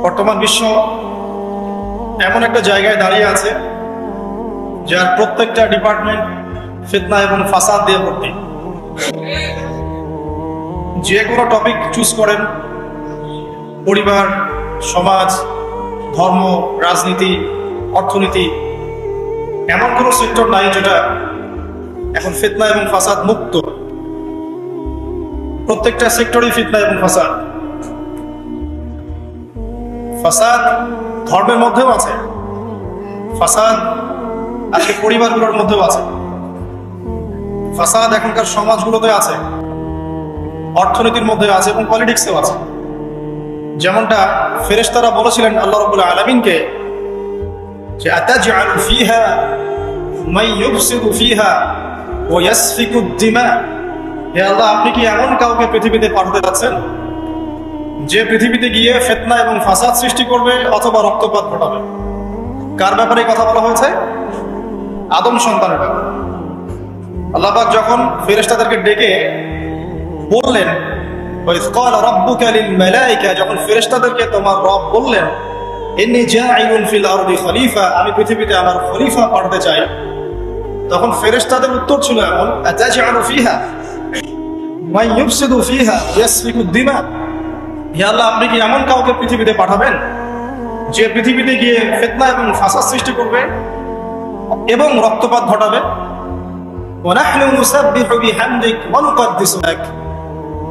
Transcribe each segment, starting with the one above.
বর্তমান বিশ্ব এমন একটা জায়গায় দাঁড়িয়ে আছে যার প্রত্যেকটা ডিপার্টমেন্ট ফিতনা এবং ফাসাদ দিয়ে ভর্তি। যে কোনো টপিক চুজ করেন, পরিবার, সমাজ, ধর্ম, রাজনীতি, অর্থনীতি, এমন কোনো সেক্টর নাই যেটা এখন ফিতনা এবং ফাসাদ মুক্ত। প্রত্যেকটা সেক্টরই ফিতনা এবং ফাসাদ। ফাসাদ ধর্মের মধ্যেও আছে, ফাসাদ আজকে পরিবারগুলোর মধ্যেও আছে, ফাসাদ এখনকার সমাজগুলোতে আছে, অর্থনীতির মধ্যে আছে এবং পলিটিক্সেও আছে। যেমনটা ফেরেশতারা বলেছিলেন আল্লাহ রাব্বুল আলামিনকে যে আতাজআলু ফিহা মান ইউফসিদু ফিহা ওয়া ইয়াসফিকু দিমা, হে আল্লাহ, আপনি কি এমন কাউকে পৃথিবীতে পাঠাতে যাচ্ছেন যে পৃথিবীতে গিয়ে ফিতনা এবং ফাসাদ সৃষ্টি করবে অথবা রক্তপাত ঘটাবে? কার ব্যাপারে কথা বলা হয়েছে? আদম সন্তানের ব্যাপারে। আল্লাহ পাক যখন ফেরেশতাদেরকে ডেকে বললেন, ওয়াইয ক্বালা রাব্বুকা লিল মালায়েকা, যখন ফেরেশতাদেরকে তোমার রব বললেন ইন্নী জাঈলুন ফিল আরদি খলিফা, আমি পৃথিবীতে আমার খলিফা পাঠাতে চাই, তখন ফেরেশতাদের উত্তর ছিল এমন, আতাজআলু ফিহা মান ইউফসিদু ফিহা ইয়াসফিকু দিমা, হে আল্লাহ, আপনি কি এমন কাউকে পৃথিবীতে পাঠাবেন যে পৃথিবীতে গিয়ে ফিতনা এবং ফাসাদ সৃষ্টি করবে এবং রক্তপাত ঘটাবে? ওয়া নাহনু নুসাব্বিহু বিহামদিক ওয়া নুকদ্দিসু লাক,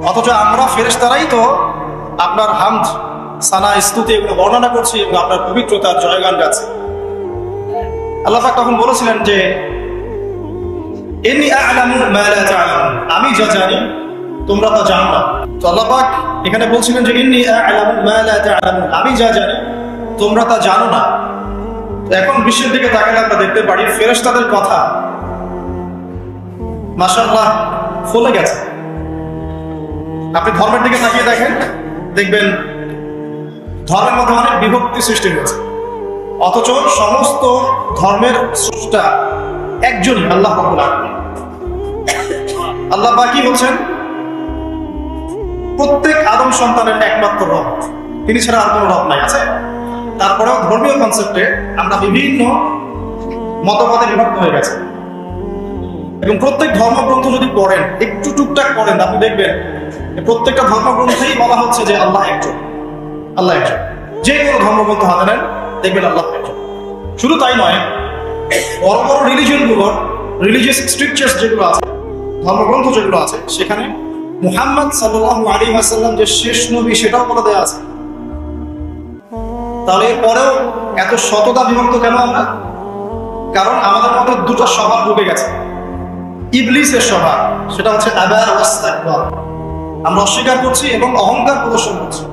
অথচ আমরা ফেরেশতারাই তো আপনার হামদ, সানা, স্তুতি এগুলো বর্ণনা করছি এবং আপনার পবিত্রতার জয়গান গাচ্ছি। আল্লাহ পাক তখন বলেছিলেন যে ইন্নী আ'লামু মা লা তা'লামুন, আমি যা জানি তোমরা তা জানো না। তো আল্লাহ পাক এখানে বলছিলেন যে ইন্নী আ'লামু মা লা তা'লামুন, আমি যা জানি তোমরা তা জানো না। এখন বিশ্বের দিকে তাকালে আমরা দেখতে পারি ফেরেশতাদের কথা মাশাআল্লাহ ফলে গেছে। আপনি ধর্মের দিকে তাকিয়ে দেখেন, দেখবেন ধর্মের মধ্যে অনেক বিভক্তি সৃষ্টি হয়েছে, অথচ সমস্ত ধর্মের স্রষ্টা একজনই, আল্লাহ রাব্বুল আলামিন। আল্লাহ বাকি বলছেন প্রত্যেক আদম সন্তানের একমাত্র রব, তিনি ছাড়া আর কোনো রব নাই। আছে তারপরেও ধর্মীয় কনসেপ্টে আমরা বিভিন্ন মতবাদে বিভক্ত হয়ে গেছে এবং প্রত্যেক ধর্মগ্রন্থ যদি পড়েন, একটু টুকটাক পড়েন, আপনি দেখবেন প্রত্যেকটা ধর্মগ্রন্থেই বলা হচ্ছে যে আল্লাহ একজন, আল্লাহ একজন। যে কোনো ধর্মগ্রন্থ হাতে নেন, দেখবেন আল্লাহ একজন। শুধু তাই নয়, বড় বড় রিলিজিয়নগুলোর রিলিজিয়াস স্ক্রিপচার্স যেগুলো আছে, ধর্মগ্রন্থ যেগুলো আছে, সেখানে মুহাম্মদ সাল্লাল্লাহু আলাইহি ওয়াসাল্লাম যে শেষ নবী সেটাও বলে দেওয়া আছে। তাহলে এরপরেও এত শততা বিভক্ত কেন আমরা? কারণ আমাদের মধ্যে দুটো স্বভাব ঢুকে গেছে। ইবলিসের স্বভাব, সেটা হচ্ছে আবা ওয়াস্তাকবার, আমরা অস্বীকার করছি এবং অহংকার প্রদর্শন করছি,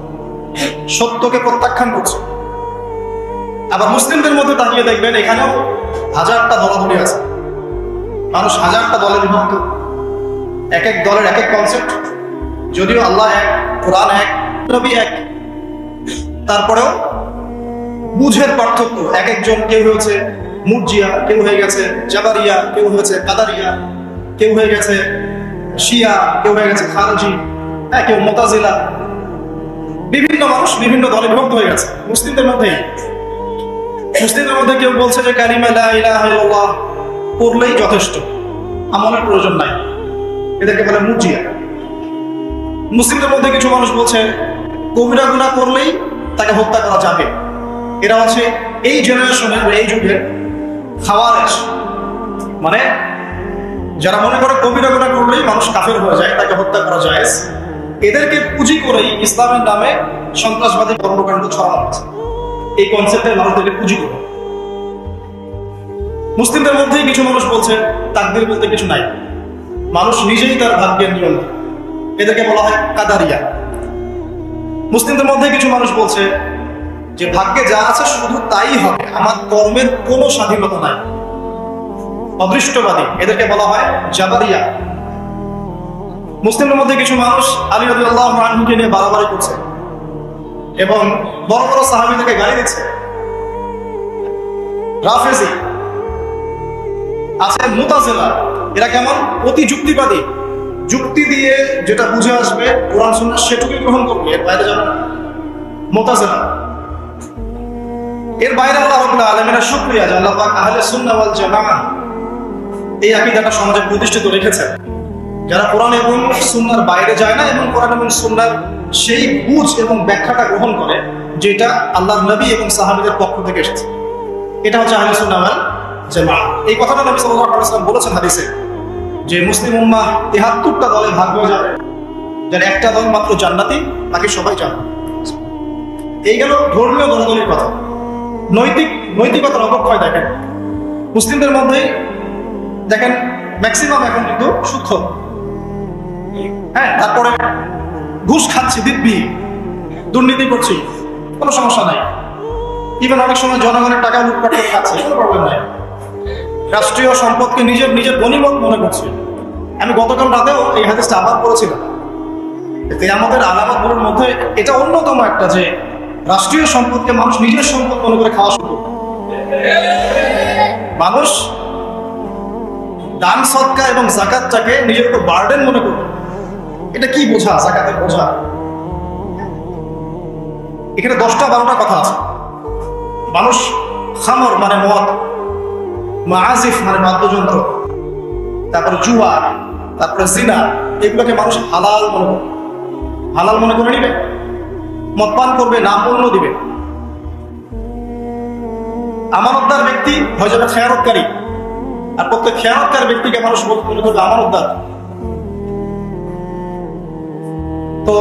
সত্যকে প্রত্যাখ্যান করছি। আবার মুসলিমদের মধ্যে তাকিয়ে দেখবেন এখানেও হাজারটা দলাদলি আছে, মানুষ হাজারটা দলে বিভক্ত, এক এক দলের এক এক কনসেপ্ট। যদিও আল্লাহ এক, কোরআন এক, নবী এক, তারপরেও বুঝের পার্থক্য। এক একজন, কেউ হয়েছে মুরজিয়া, কেউ হয়ে গেছে জাবারিয়া, কেউ হয়েছে কাদারিয়া, কেউ হয়ে গেছে শিয়া, কেউ হয়ে গেছে খারজি, কেউ মুতাজিলা। বিভিন্ন মানুষ বিভিন্ন দলে বিভক্ত হয়ে গেছে। মুসলিমদের মধ্যেই, মুসলিমদের মধ্যে কেউ বলছে যে কালিমা লা ইলাহা ইল্লাল্লাহ পড়লেই যথেষ্ট, আমলের প্রয়োজন নাই, এদেরকে বলে মুরজিয়া। মুসলিমদের মধ্যে কিছু মানুষ বলছে কবিরা গুনাহ করলেই তাকে হত্যা করা যাবে, এরা হচ্ছে এই জেনারেশনের, এই যুগের খাওয়ারেজ। মানে যারা মনে করে কবিরা গুনাহ করলেই মানুষ কাফের হয়ে যায়, তাকে হত্যা করা যায়, এদেরকে পুঁজি করেই ইসলামের নামে সন্ত্রাসবাদী কর্মকাণ্ড ছড়ানো হচ্ছে। এই কনসেপ্টের মানুষদেরকে পুঁজি করে। মুসলিমদের মধ্যেই কিছু মানুষ বলছে তাকদীর বলতে কিছু নাই, মানুষ নিজেই তার ভাগ্যের নিয়ম, এদেরকে বলা হয় কাদারিয়া। মুসলিমদের মধ্যে কিছু মানুষ বলছে যে ভাগ্যে যা আছে শুধু তাই হবে, আমার কর্মের কোনো স্বাধীনতা নাই, অদৃষ্টবাদী, এদেরকে বলা হয় জাবারিয়া। মুসলিমদের মধ্যে কিছু মানুষ আলী রাদিয়াল্লাহু আনহুকে নিয়ে বাড়াবাড়ি করছে এবং বড় বড় সাহাবীদেরকে গালি দিচ্ছে। রাফেজি আছে, মুতাজিলা, এরা কেমন? অতি যুক্তিবাদী, যুক্তি দিয়ে যেটা বুঝে আসবে কোরআন সুন্নাহ সেটুকুই গ্রহণ করবে, এর বাইরে যাবে না। মুতাজিলা এর বাইরে আল্লাহ রাব্বুল আলামিনের শুকরিয়া যে আল্লাহ পাক আহলে সুন্নাহ ওয়াল জামাআহ এই আকীদাটা সমাজে প্রতিষ্ঠিত রেখেছেন, যারা কোরআন এবং সুন্নাহর বাইরে যায় না এবং কোরআন এবং সুন্নাহর সেই বুঝ এবং ব্যাখ্যাটা গ্রহণ করে যেটা আল্লাহর নবী এবং সাহাবীদের পক্ষ থেকে এসেছে। এটা হচ্ছে আহলে সুন্নাহ ওয়াল জামাআহ। এই কথাটা নবী সাল্লাল্লাহু আলাইহি ওয়াসাল্লাম বলেছেন হাদিসে যে মুসলিম উম্মাহ ৭৩টা দলে ভাগ হয়ে যাবে, যার একটা দল মাত্র জান্নাতি, বাকি সবাই জান্নাতি। এই গেল ধর্মীয় দলাদলির কথা। নৈতিকতার অবক্ষয় দেখেন মুসলিমদের মধ্যে, দেখেন ম্যাক্সিমাম এখন কিন্তু সুদখোর, হ্যাঁ, তারপরে ঘুষ খাচ্ছি, দিব্যি দুর্নীতি করছি, কোনো সমস্যা নাই। ইভেন অনেক সময় জনগণের টাকা লুটপাট করে খাচ্ছে, কোনো প্রবলেম নাই। রাষ্ট্রীয় সম্পদকে নিজের গনিমত মনে করছে। আমি গতকাল রাতেও এই হাদিসটা আবার পড়েছিলাম। কিয়ামতের আলামতগুলোর মধ্যে এটা অন্যতম একটা, যে রাষ্ট্রীয় সম্পদকে মানুষ নিজের সম্পদ মনে করে খাওয়া শুরু। মানুষ দান সদকা এবং যাকাতটাকে নিজের উপর বার্ডেন মনে করবে। এটা কি বোঝা? যাকাতের বোঝা। এখানে 10টা-12টা কথা আছে। মানুষ খামর মানে মদ, মাআজিফ মানে বাদ্যযন্ত্র, তারপরে জুয়া, তারপরে জিনা, এগুলোকে মানুষ হালাল মনে করে নিবে, মদ পান করবে, না পণ্য দিবে। আমানতদার ব্যক্তি হয়ে যাবে খেয়ানতকারী, আর প্রত্যেক খেয়ানতকারী ব্যক্তিকে মানুষ মনে করবে আমানতদার। তো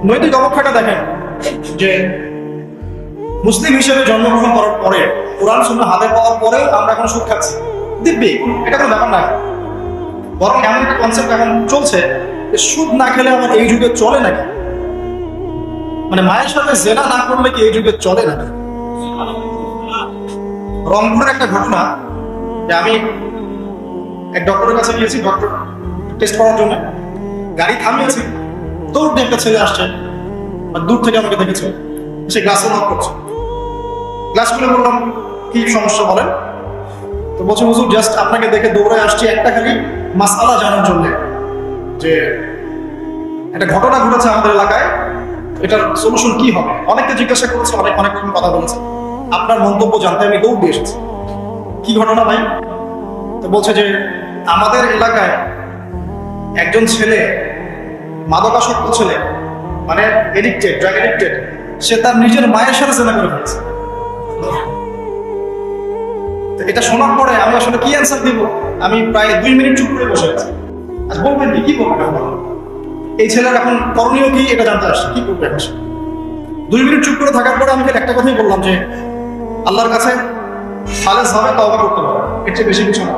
নৈতিক অবক্ষয়টা দেখেন যে মুসলিম হিসেবে জন্মগ্রহণ করার পরে, কোরআন সুন্নাহ হাতে পাওয়ার পরে আমরা এখন সুদ খাচ্ছি দিব্যি, এটা কোনো ব্যাপার না। বরং এমন একটা কনসেপ্ট এখন চলছে যে সুদ না খেলে আমার এই যুগে চলে নাকি, মানে মায়ের সাথে জেনা না করলে কি এই যুগে চলে নাকি। রংপুরের একটা ঘটনা, যে আমি এক ডক্টরের কাছে গিয়েছি ডক্টর টেস্ট করার জন্য, গাড়ি থামিয়েছি, দৌড় দিয়ে একটা ছেলে আসছে, দূর থেকে আমাকে দেখেছে, সে গ্লাসে নক করছে। গ্লাস খুলে বললাম কি সমস্যা বলেন? তো বলছে হুজুর জাস্ট আপনাকে দেখে দৌড়ে আসছি একটা খালি মাসআলা জানার জন্য, যে একটা ঘটনা ঘটেছে আমাদের এলাকায়, এটার সলিউশন কি হবে। অনেককে জিজ্ঞাসা করেছে, অনেক রকম কথা বলেছে, আপনার মন্তব্য জানতে আমি দৌড় দিয়ে এসেছি। কি ঘটনা ভাই? তো বলছে যে আমাদের এলাকায় একজন ছেলে, মাদকাসক্ত ছেলে, মানে এডিক্টেড, ড্রাগ এডিক্টেড, সে তার নিজের মায়ের সাথে জেনা করে ফেলেছে। এটা শোনার পরে আমি আসলে কি অ্যান্সার দিব? আমি প্রায় 2 মিনিট চুপ করে বসে আছি। আজ বলবেন কি বলবেন? এই ছেলের এখন করণীয় কি এটা জানতে আসছে, কি করবে এখন? 2 মিনিট চুপ করে থাকার পরে আমি একটা কথাই বললাম যে আল্লাহর কাছে খালেস ভাবে তওবা করতে হবে, এর চেয়ে বেশি কিছু না।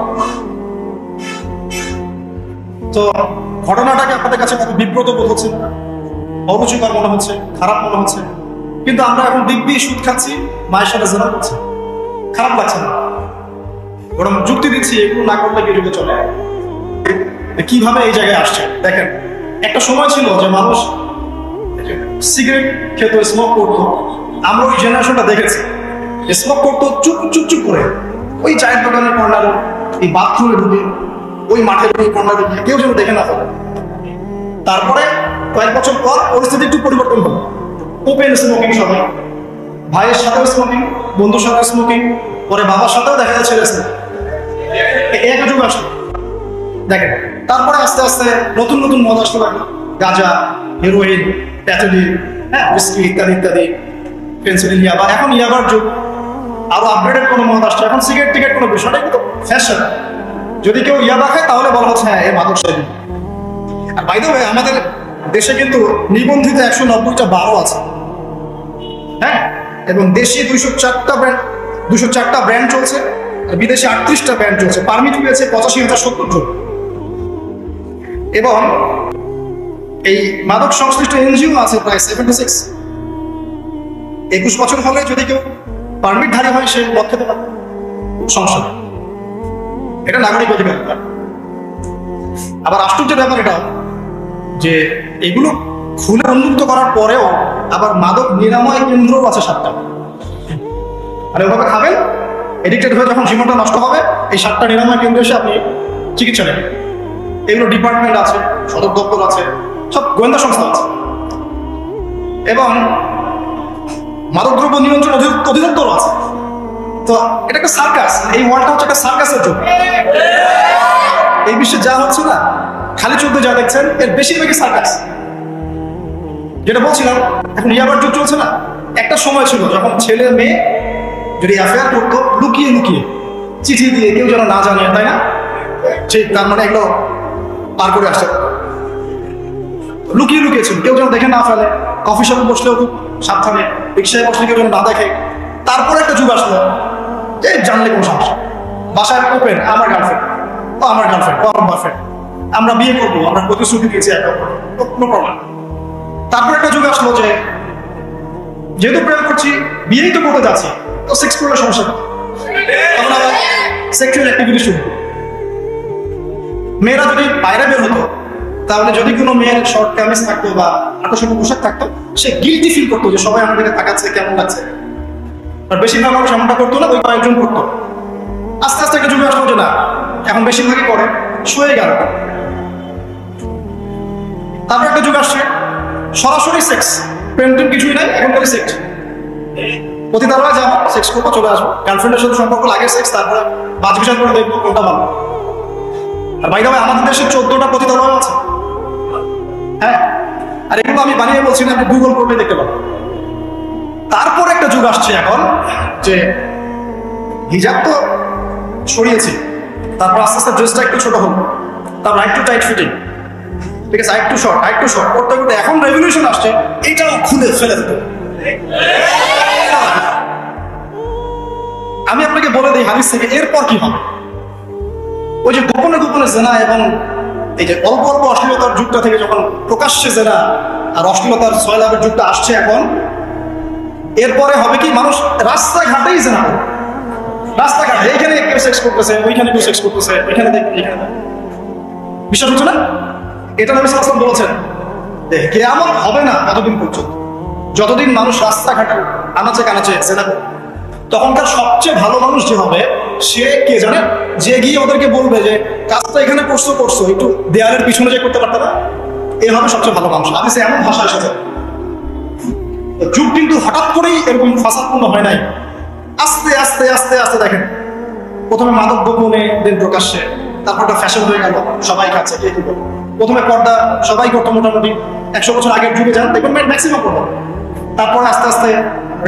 তো ঘটনাটাকে আপনাদের কাছে কত বিব্রত বোধ হচ্ছে, অরুচিকর মনে হচ্ছে, খারাপ মনে হচ্ছে, কিন্তু আমরা এখন দিব্যি সুদ খাচ্ছি, মায়ের সাথে জেনা করছি, খারাপ লাগছে না, বরং যুক্তি দিচ্ছি এগুলো না করলে কি যুগে চলে। কিভাবে এই জায়গায় আসছে দেখেন। একটা সময় ছিল যে মানুষ সিগারেট খেত, স্মোক করতো। আমরা ওই জেনারেশনটা দেখেছি, স্মোক করতো চুপ করে, ওই চায়ের দোকানের কর্নারে, এই বাথরুমে ঢুকে, ওই মাঠের ওই কর্নারে ঢুকে, কেউ যেন দেখে না ফেলে। তারপরে কয়েক বছর পর পরিস্থিতি একটু পরিবর্তন হলো, ওপেন স্মোকিং, সবাই ভাইয়ের সাথেও স্মোকিং, বন্ধুর সাথে স্মোকিং, পরে বাবার সাথেও দেখা যাচ্ছে এক যুগ আসলো দেখেন। তারপরে আস্তে আস্তে নতুন মদ আসতে লাগলো, গাঁজা, হেরোইন, প্যাথোলিন, হ্যাঁ, উইস্কি ইত্যাদি ইত্যাদি, পেন্সিলিন, ইয়াবা। এখন ইয়াবার যুগ, আরো আপগ্রেডেড কোনো মদ আসছে। এখন সিগারেট টিকেট কোনো বিষয় নেই, কিন্তু ফ্যাশন। যদি কেউ ইয়াবা খায় তাহলে বলা হচ্ছে হ্যাঁ, এই মাদক সেবী। আর বাই দ্য ওয়ে, আমাদের দেশে কিন্তু নিবন্ধিত 190টা বারও আছে, হ্যাঁ, এবং দেশি 204টা ব্র্যান্ড চলছে, আর বিদেশে 38টা ব্র্যান্ড চলছে। পারমিট পেয়েছে 85,070 জন। এবং এই মাদক সংশ্লিষ্ট এনজিও আছে প্রায় 76। 21 বছর হলে যদি কেউ পারমিটধারী হয়, সে মদ খেতে পারে, সমস্যা নেই, এটা নাগরিক অধিকার। আবার আশ্চর্যের ব্যাপার এটা যে এগুলো খুলে উন্মুক্ত করার পরেও আবার মাদক নিরাময় কেন্দ্রও আছে 7টা। আর ওভাবে খাবেন, এডিক্টেড হয়ে যখন জীবনটা নষ্ট হবে, এই 7টা নিরাময় কেন্দ্রে এসে আপনি চিকিৎসা নেবেন। এগুলো ডিপার্টমেন্ট আছে, সদর দপ্তর আছে, সব গোয়েন্দা সংস্থা আছে। এবং মাদকদ্রব্য নিয়ন্ত্রণ অধিদপ্তর অধিদপ্তরও আছে। তো এটা একটা সার্কাস, এই ওয়ার্ল্ডটা হচ্ছে একটা সার্কাসের যুগ। এই বিশ্বে যা হচ্ছে না, খালি চোখে যা দেখছেন, এর বেশিরভাগই সার্কাস। যেটা বলছিলাম, এখন ইয়াবার যুগ চলছে না। একটা সময় ছিল যখন ছেলে মেয়ে যদি অ্যাফেয়ার করতো লুকিয়ে লুকিয়ে, চিঠি দিয়ে, কেউ যেন না জানে, তাই না? ঠিক, তার মানে এগুলো পার করে আসছে, লুকিয়ে লুকিয়ে ছিল, কেউ যেন দেখে না ফেলে। কফি শপে বসলেও খুব সাবধানে, রিক্সায় বসলে কেউ যেন না দেখে। তারপরে একটা যুগ আসলো যে জানলে কোনো সমস্যা, বাসায় ওপেন, আমার গার্লফ্রেন্ড, ও আমার গার্লফ্রেন্ড, ও আমার বয়ফ্রেন্ড, আমরা বিয়ে করবো, আমরা প্রতিশ্রুতি দিয়েছি একে অপরকে, কোনো প্রবলেম। তারপর একটা যুগ আসলো যে যেহেতু প্রেম করছি, বিয়েই তো করতে যাচ্ছি, তো সেক্স করলে সমস্যা নেই, তখন আবার সেক্সুয়াল অ্যাক্টিভিটি শুরু। মেয়েরা যদি বাইরে বের হতো, তাহলে যদি কোনো মেয়ের শর্ট কামিজ থাকতো বা আকর্ষণীয় পোশাক থাকতো, সে গিল্টি ফিল করতো যে সবাই আমাদেরকে তাকাচ্ছে, কেমন লাগছে। আর বেশিরভাগ মানুষ এমনটা করতো না, ওই কয়েকজন করতো। আস্তে আস্তে একটা যুগে আসলো যে না, এখন বেশিরভাগই করে, শুয়ে গেল। তারপর একটা যুগ আসছে সরাসরি সেক্স, প্রেম টেম কিছুই নাই, এখন খালি সেক্স। পতিতালয়ে যাবো, সেক্স করবো, চলে আসবো। গার্লফ্রেন্ডের সাথে সম্পর্ক লাগে সেক্স, তারপরে বাজ বিচার করে দেখবো কোনটা ভালো। আর বাইরে আমাদের দেশে 14টা পতিতালয় আছে। হ্যাঁ, আর এগুলো আমি বানিয়ে বলছি না, আপনি গুগল করলে দেখতে পাবেন। তারপর একটা যুগ আসছে এখন যে হিজাব তো সরিয়েছি, তারপর আস্তে আস্তে ড্রেসটা একটু ছোট হলো, তারপর একটু টাইট ফিটিং, ঠিক আছে, একটু শর্ট, একটু শর্ট করতে করতে এখন রেভলিউশন আসছে, এটাও খুলে ফেলে দিতে। আমি আপনাকে বলে দিই হাদিস থেকে, এরপর কি হবে? ওই যে গোপনে গোপনে জেনা এবং এই যে অল্প অল্প অশ্লীলতার যুগটা থেকে যখন প্রকাশ্যে জেনা আর অশ্লীলতার সয়লাভের যুগটা আসছে এখন, এরপরে হবে কি, মানুষ রাস্তাঘাটেই জেনা করবে। রাস্তাঘাটে এইখানে কেউ সেক্স করতেছে, ওইখানে কেউ সেক্স করতেছে, এখানে দেখবেন, এখানে। বিশ্বাস হচ্ছে না? এটা নবী সাল্লাল্লাহু আলাইহি ওয়াসাল্লাম বলেছেন যে কিয়ামত হবে না ততদিন পর্যন্ত, যতদিন মানুষ রাস্তাঘাটে আনাচে কানাচে জেনা করবে। তখনকার সবচেয়ে ভালো মানুষ যে হবে, সে কে জানেন? যে গিয়ে ওদেরকে বলবে যে কাজটা এখানে করছো, একটু দেয়ালের পিছনে যে করতে পারতে না, এভাবে সবচেয়ে ভালো মানুষ। হাদিসে এমন ভাষা এসেছে। যুগ কিন্তু হঠাৎ করেই এরকম ফাসাদপূর্ণ হয় নাই, আস্তে আস্তে আস্তে আস্তে। দেখেন, প্রথমে মাদক গোপনে, দেন প্রকাশ্যে, তারপরটা ফ্যাশন হয়ে গেল, সবাই খাচ্ছে, কে কি করবে। প্রথমে পর্দা সবাই করতো মোটামুটি, 100 বছর আগের যুগে যান দেখবেন ম্যাক্সিমাম করবো। তারপরে আস্তে আস্তে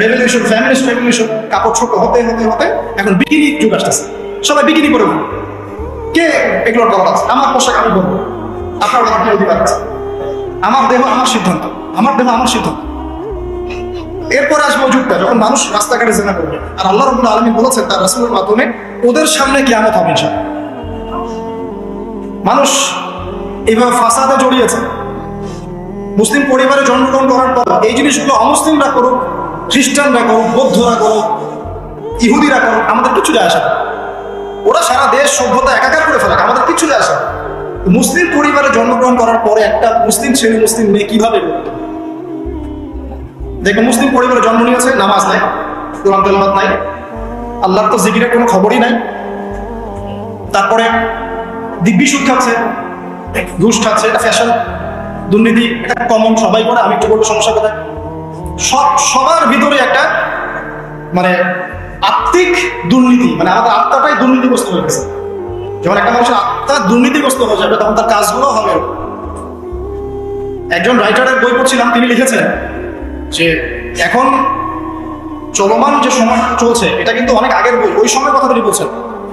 রেভলিউশন, ফ্যামিলিস্ট রেভলিউশন, কাপড় ছোট হতে হতে হতে এখন বিকিনি যুগ আসতেছে, সবাই বিকিনি করে বলবে। কে এগুলোর দরকার আছে? আমার পোশাক আমি বলবো, আপনার আপনার অধিকার আছে। আমার দেহ আমার সিদ্ধান্ত, আমার দেহ আমার সিদ্ধান্ত। এরপরে আসবে ওই যুগটা যখন মানুষ রাস্তাঘাটে জেনা করবে, আর আল্লাহ রাব্বুল আলামিন বলেছেন তার রাসূলের মাধ্যমে, ওদের সামনে কিয়ামত হবে ইনশাআল্লাহ। মানুষ এইভাবে ফাসাদে জড়িয়েছে। মুসলিম পরিবারে জন্মগ্রহণ করার পর এই জিনিসগুলো অমুসলিমরা করুক, খ্রিস্টানরা করুক, বৌদ্ধরা করুক, ইহুদিরা করুক, আমাদের কিছু যায় আসে না। ওরা সারা দেশ সভ্যতা একাকার করে ফেলে, আমাদের কিছু যায় আসে না। মুসলিম পরিবারে জন্মগ্রহণ করার পরে একটা মুসলিম ছেলে, মুসলিম মেয়ে কিভাবে দেখো, মুসলিম পরিবারে জন্ম নিয়েছে, নামাজ নাই, কোরআন তেলাওয়াত নাই, আল্লাহর তো জিকিরের কোনো খবরই নাই। তারপরে দিব্যি সুদ খাচ্ছে, ঘুষ খাচ্ছে, এটা ফ্যাশন, দুর্নীতি, এটা কমন, সবাই করে, আমি একটু বলবো সমস্যা কোথায়। সবার ভিতরে একটা মানে আত্মিক দুর্নীতি, মানে আমাদের আত্মাটাই দুর্নীতিগ্রস্ত হয়ে গেছে। যখন একটা মানুষের আত্মা দুর্নীতিগ্রস্ত হয়ে যাবে, তখন তার কাজগুলো হবে। একজন রাইটারের বই পড়ছিলাম, তিনি লিখেছেন যে এখন চলমান যে সময় চলছে, এটা কিন্তু অনেক আগের বই, ওই সময়ের কথা তিনি বলছেন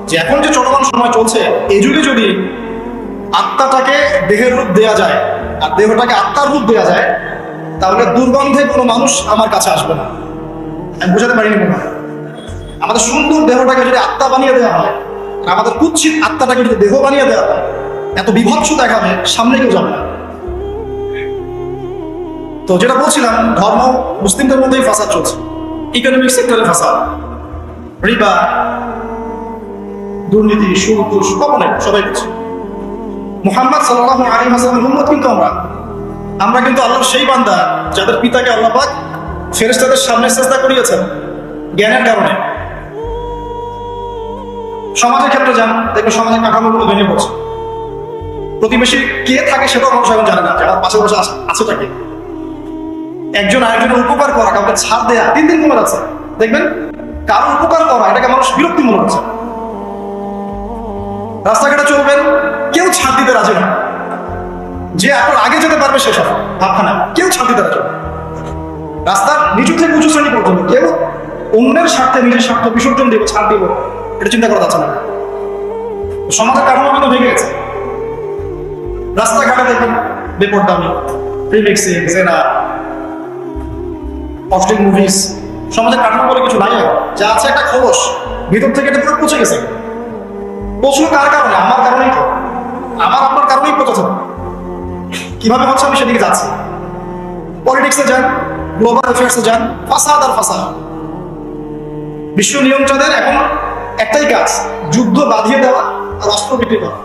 যে এখন যে চলমান সময় চলছে, এই যুগে যদি আত্মাটাকে দেহের রূপ দেয়া যায় আর দেহটাকে আত্মার রূপ দেয়া যায়, তাহলে দুর্গন্ধে কোনো মানুষ আমার কাছে আসবে না। আমি বুঝাতে পারিনি মনে হয়। আমাদের সুন্দর দেহটাকে যদি আত্মা বানিয়ে দেওয়া হয়, আর আমাদের কুৎসিত আত্মাটাকে যদি দেহ বানিয়ে দেওয়া হয়, এত বিভৎস দেখাবে, সামনে কেউ যাবে না। তো যেটা বলছিলাম, ধর্ম মুসলিমদের মধ্যেই ফাসাদ চলছে, ইকোনমিক সেক্টরে ফাসাদ, রিবা, দুর্নীতি, সুদ, ঘুষ, কখনো সবাই করছে। মুহাম্মদ সাল্লাল্লাহু আলাইহি ওয়াসাল্লামের উম্মত কিন্তু আমরা কিন্তু আল্লাহর সেই বান্দা যাদের পিতাকে আল্লাহ পাক ফেরেশতাদের সামনে সিজদা করিয়েছেন জ্ঞানের কারণে। সমাজের ক্ষেত্রে যান, দেখবেন সমাজের কাঠামোগুলো ভেঙে পড়ছে। প্রতিবেশী কে থাকে সেটাও মানুষ এখন জানে না, যারা পাশে বসে আছে তাকে। একজন আরেকজনের উপকার করা, কাউকে ছাড় দেয়া দিন দিন কমে যাচ্ছে। দেখবেন কারো উপকার করা এটাকে মানুষ বিরক্তি মনে হচ্ছে। রাস্তাঘাটে চলবেন, কেউ ছাড় দিতে রাজি না, যে আপনার আগে যেতে পারবে সে সব ভাবখানা, কেউ ছাড় দিতে রাজি না। রাস্তার নিচু থেকে উঁচু শ্রেণী পর্যন্ত কেউ অন্যের স্বার্থে নিজের স্বার্থ বিসর্জন দিব, ছাড় দিব, এটা চিন্তা করা যাচ্ছে না। সমাজের কাঠামো কিন্তু ভেঙে গেছে। রাস্তাঘাটে দেখবেন বেপরদামি, প্রিমিক্সিং, জেনা, অশ্লীল মুভিজ, সমাজের কাঠামো বলে কিছু নাই। যা আছে একটা খোলস, ভিতর থেকে এটা পুরো পচে গেছে। পচলো কার কারণে? আমার কারণেই তো, আমার আপনার কারণেই পচেছে। কিভাবে হচ্ছে আমি সেদিকে যাচ্ছি। পলিটিক্সে যান, গ্লোবাল অ্যাফেয়ার্সে যান, ফাসাদ আর ফাসাদ। বিশ্ব নিয়ন্ত্রণের এখন একটাই কাজ, যুদ্ধ বাঁধিয়ে দেওয়া আর অস্ত্র বিক্রি করা।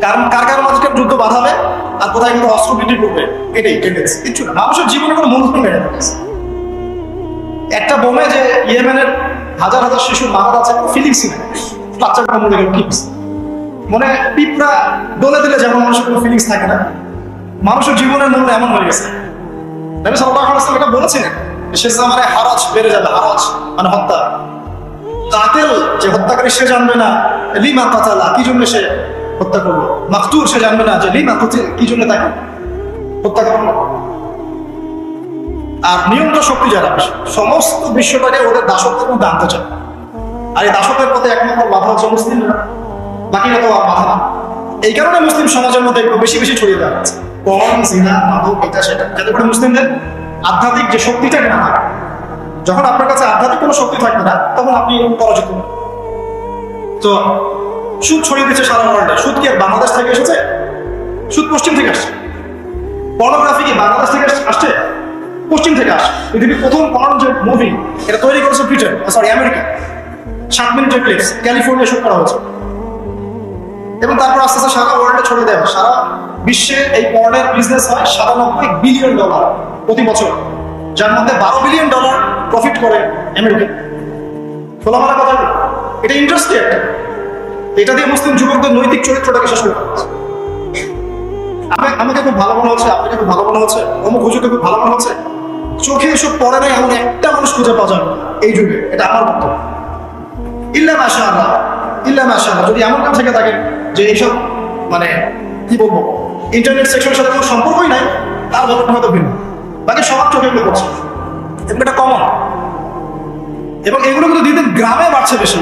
কারণ কার মাঝে যুদ্ধ বাঁধাবে আর কোথায় কিন্তু অস্ত্র বিক্রি করবে, এটাই টেন্ডেন্সি, কিছু না। মানুষের জীবনে কোনো মূলধন বেড়ে গেছে। একটা বোমে যে ইয়েমেনের হাজার হাজার শিশুর মারা যাচ্ছে, কোনো ফিলিংসই নেই। বাচ্চাটা মরে গেল, কি মনে পিঁপড়া দোলে দিলে যেমন মানুষের কোনো ফিলিংস থাকে না, মানুষের জীবনের মূল্য এমন হয়ে গেছে। নবী সাল্লাল্লাহু আলাইহি ওয়াসাল্লাম এটা বলেছেন, শেষ জামানায় হারাজ বেড়ে যাবে। হারাজ মানে হত্যা। কাতিল যে হত্যাকারী সে জানবে না লিমা কাতালা, কি জন্য সে হত্যা করলো। মাকতুল সে জানবে না যে লিমা কুতিল, কি জন্য তাকে হত্যা করলো। আর নিয়ন্ত্রণ শক্তি যারা সমস্ত বিশ্বটাকে ওদের দাসত্বের মধ্যে আনতে চায়। আর এই দাসত্বের পথে একমাত্র বাধা হচ্ছে মুসলিমরা, বাকিরা তো আর বাধা না। এই কারণে মুসলিম সমাজের মধ্যে একটু বেশি বেশি ছড়িয়ে দেওয়া হচ্ছে পণ, জিনা, মাদক, এটা সেটা, যাতে করে মুসলিমদের আধ্যাত্মিক যে শক্তিটা না থাকে। যখন আপনার কাছে আধ্যাত্মিক কোনো শক্তি থাকবে না, তখন আপনি পরাজিত হবেন। তো সুদ ছড়িয়ে দিচ্ছে সারা ওয়ার্ল্ডে। সুদ কি আর বাংলাদেশ থেকে এসেছে? সুদ পশ্চিম থেকে আসছে। পর্নোগ্রাফি কি বাংলাদেশ থেকে আসছে? পশ্চিম থেকে আসছে। পৃথিবীর প্রথম পর্ন যে মুভি, এটা তৈরি করেছে ব্রিটেন, সরি আমেরিকা। 7 মিনিটের ক্লিপস, ক্যালিফোর্নিয়া শুট করা হয়েছে। এবং তারপর আস্তে আস্তে সারা ওয়ার্ল্ডে ছড়িয়ে দেয়। সারা বিশ্বে এই পর্নের বিজনেস হয় $97 বিলিয়ন প্রতি বছর, যার মধ্যে $12 বিলিয়ন প্রফিট করে আমেরিকা। খোলামেলা কথা, এটা ইন্ডাস্ট্রি একটা। এটা দিয়ে মুসলিম যুবকদের নৈতিক চরিত্রটাকে শেষ করে ফেলছে। আমাকে খুব ভালো মনে হচ্ছে, আপনাকে খুব ভালো মনে হচ্ছে, অমুক হুজুরকে খুব ভালো মনে হচ্ছে। চোখে এসব পড়ে নাই এমন একটা মানুষ খুঁজে পাওয়া যাবে এই যুগে, এটা আমার বক্তব্য। ইল্লা মাশাআল্লাহ, ইল্লা মাশাআল্লাহ। যদি এমন কাজ থেকে থাকেন যে এইসব মানে কি বলবো, ইন্টারনেট সেকশনের সাথে কোনো সম্পর্কই নাই, তার ব্যাপারটা হয়তো ভিন্ন। বাকি সবার চোখে এগুলো করছে, এবং এটা কমন। এবং এগুলো কিন্তু দিন দিন গ্রামে বাড়ছে বেশি।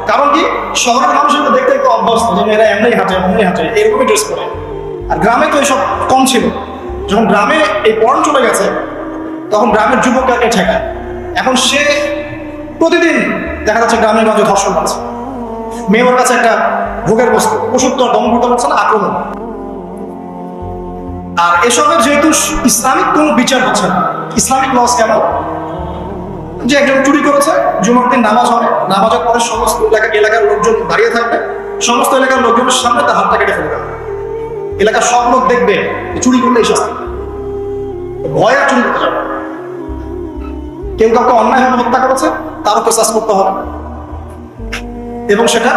কারণ কি, শহরের মানুষ এগুলো দেখতে একটু অভ্যস্ত, যে এরা এমনি হাঁটে, এমনি হাঁটে, এরকমই ড্রেস করে। আর গ্রামে তো এসব কম ছিল। যখন গ্রামে এই পর্ন চলে গেছে, তখন গ্রামের যুবককে ঠেকায়। এখন সে প্রতিদিন দেখা যাচ্ছে গ্রামের মাঝে ধর্ষণ পাচ্ছে, মেয়ের কাছে একটা ভোগের বস্তু, ওষুধ তো দমন করতে পারছে না, আক্রমণ। আর এসবের যেহেতু ইসলামিক কোনো বিচার হচ্ছে না, ইসলামিক লস কেন, যে একজন চুরি করেছে, জুমার দিন নামাজ হবে, নামাজের পরে সমস্ত এলাকার লোকজন দাঁড়িয়ে থাকবে, সমস্ত এলাকার লোকজনের সামনে তার হাতটা কেটে ফেলে দেবে। এলাকার সব লোক দেখবে চুরি করলে এই শাস্তি, ভয় আর চুরি করতে যাবে। কেউ কাউকে অন্যায়ভাবে হত্যা করেছে, তারও কেসাস করতে হবে, এবং সেটা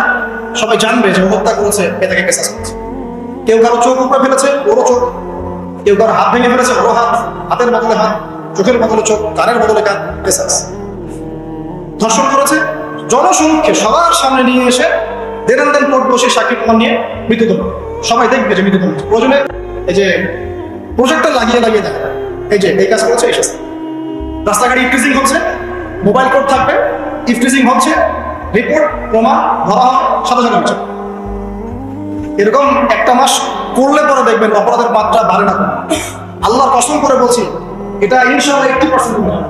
সবাই জানবে যে হত্যা করেছে, এটাকে কেসাস করেছে। কেউ কারো চোখ উপরে ফেলেছে, ওরও চোখ। কেউ কারো হাত ভেঙে ফেলেছে, ওরও হাত। হাতের বদলে হাত, চোখের বদলে চোখ, কানের বদলে কান, কেসাস। ধর্ষণ করেছে, জনসমক্ষে সবার সামনে নিয়ে এসে দেন কোর্ট বসে সাক্ষী প্রমাণ নিয়ে মৃত্যুদণ্ড। সবাই দেখবে যে মৃত্যুদণ্ড। প্রয়োজনে এই যে প্রজেক্টর লাগিয়ে দেখা, এই যে এই কাজ করেছে, এই শাস্তি। রাস্তাঘাটে ইফটিজিং হচ্ছে, মোবাইল কোর্ট থাকবে, ইফটিজিং হচ্ছে, রিপোর্ট প্রমাণ ধরা হয়, সাথে সাথে হচ্ছে। এরকম একটা মাস করলে পরে দেখবেন অপরাধের মাত্রা বাড়ে না। আল্লাহর কসম করে বলছি, এটা ইনশাআল্লাহ 80% কমে যাবে।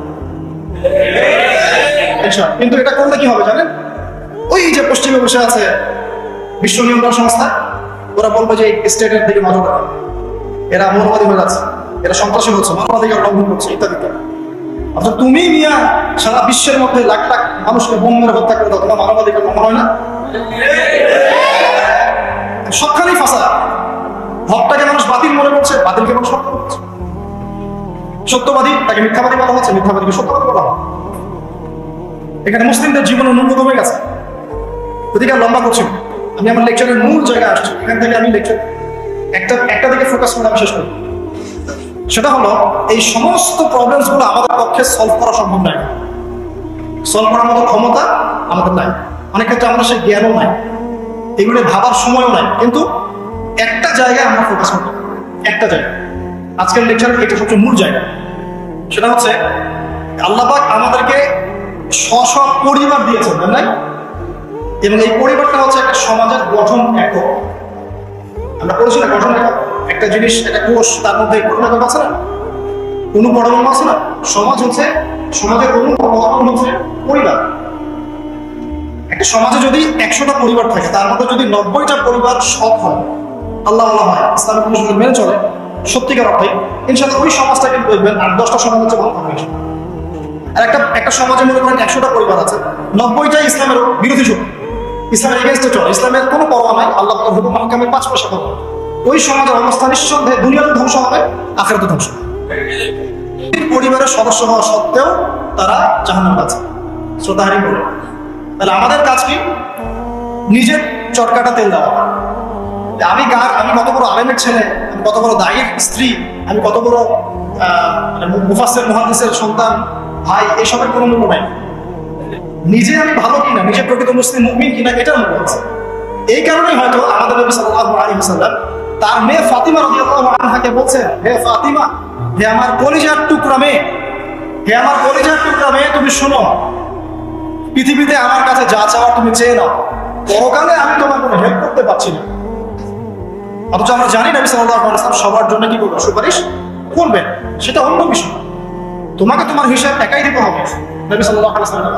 কিন্তু এটা করলে কি হবে জানেন? ওই যে পশ্চিমে বসে আছে বিশ্ব নিয়ন্ত্রণ সংস্থা, ওরা বলবে যে স্টেটের দিকে নজর রাখে, এরা মৌলবাদী হয়ে যাচ্ছে, এরা সন্ত্রাসী হচ্ছে, মানবাধিকার লঙ্ঘন করছে, ইত্যাদি ইত্যাদি। অর্থাৎ তুমি মিয়া সারা বিশ্বের মধ্যে লাখ লাখ মানুষকে বোম মেরে হত্যা করে দাও, তোমার মানবাধিকার লঙ্ঘন হয় না? সবখানেই ফাঁসা। হকটাকে মানুষ বাতিল মনে করছে, বাতিলকে মানুষ সত্য করছে। সত্যবাদী তাকে মিথ্যাবাদী বলা হচ্ছে, মিথ্যাবাদীকে সত্যবাদী বলা হয়। এখানে মুসলিমদের জীবনের মূল্য কমে গেছে। অধিকার লম্বা করছি, আমি আমার লেকচারের মূল জায়গায় আসছি। এখান থেকে আমি লেকচার একটা দিকে ফোকাস করে আমি শেষ করি। সেটা হলো, এই সমস্ত প্রবলেমস গুলো আমাদের পক্ষে সলভ করা সম্ভব নয়। সলভ করার মতো ক্ষমতা আমাদের নাই, অনেক ক্ষেত্রে আমাদের সেই জ্ঞানও নাই, এগুলো ভাবার সময়ও নাই। কিন্তু একটা জায়গায় আমরা ফোকাস করতে, একটা জায়গা, আজকের লেকচারের এটা সবচেয়ে মূল জায়গা, সেটা হচ্ছে আল্লাহ পাক আমাদেরকে স্ব পরিবার দিয়েছেন, তাই না? এবং এই পরিবারটা হচ্ছে একটা সমাজের গঠন একক। আমরা বলছি না গঠন একক, একটা জিনিস, একটা কোষ, তার মধ্যে গঠন একক আছে না, অনুপরমাণু আছে না। সমাজ হচ্ছে, সমাজের অনুপরমাণু হচ্ছে পরিবার। একটা সমাজে যদি 100টা পরিবার থাকে, তার মধ্যে যদি 90টা পরিবার সৎ হয়, আল্লাহ হয়, ইসলামিক অনুশীলন মেনে চলে সত্যিকার অর্থে, ইনশাআল্লাহ ওই সমাজটা কিন্তু দেখবেন 8-10টা সমাজ হচ্ছে ভালো থাকবে। আর একটা সমাজে মনে করেন 100টা পরিবার আছে, 90টাই ইসলামের বিরোধী শক্তি, ইসলামের এগেনস্টে চলে, ইসলামের কোনো পরোয়া নাই, আল্লাহ হুকুম মাহকামের 5 পয়সা পাবে। ওই সমাজের অবস্থা নিঃসন্দেহে দুনিয়াতে ধ্বংস হবে, আখিরাতে ধ্বংস হবে। পরিবারের সদস্য হওয়া সত্ত্বেও তারা জাহান্নামে আছে। শ্রদ্ধাহারী বলে, তাহলে আমাদের কাজ কি? নিজের চটকাটা তেল দেওয়া। আমি কত বড় আলেমের ছেলে, আমি কত বড় দায়ীর স্ত্রী, আমি কত বড় মুফাসসির মুহাদ্দিসের সন্তান, ভাই, এসবের কোনো মূল্য নাই। নিজে আমি ভালো কিনা, নিজে প্রকৃত মুসলিম মুমিন কিনা, এটার মূল্য আছে। এই কারণেই হয়তো আমাদের নবী সাল্লাল্লাহু আলাইহি ওয়াসাল্লাম তার মেয়ে ফাতিমা রাদিয়াল্লাহু আনহাকে বলছেন, হে ফাতিমা, হে আমার কলিজার টুকরা মেয়ে, হে আমার কলিজার টুকরা মেয়ে, তুমি শোনো, পৃথিবীতে আমার কাছে যা চাওয়ার তুমি চেয়ে নাও, পরকালে আমি তোমার কোনো হেল্প করতে পারছি না। অথচ আমরা জানি নবী সাল্লাল্লাহু আলাইহি ওয়াসাল্লাম সবার জন্য কি করবেন? সুপারিশ করবেন, সেটা অন্য বিষয়। তোমাকে তোমার হিসাব একাই দিতে হবে। নবী সাল্লাল্লাহু আলাইহি ওয়াসাল্লাম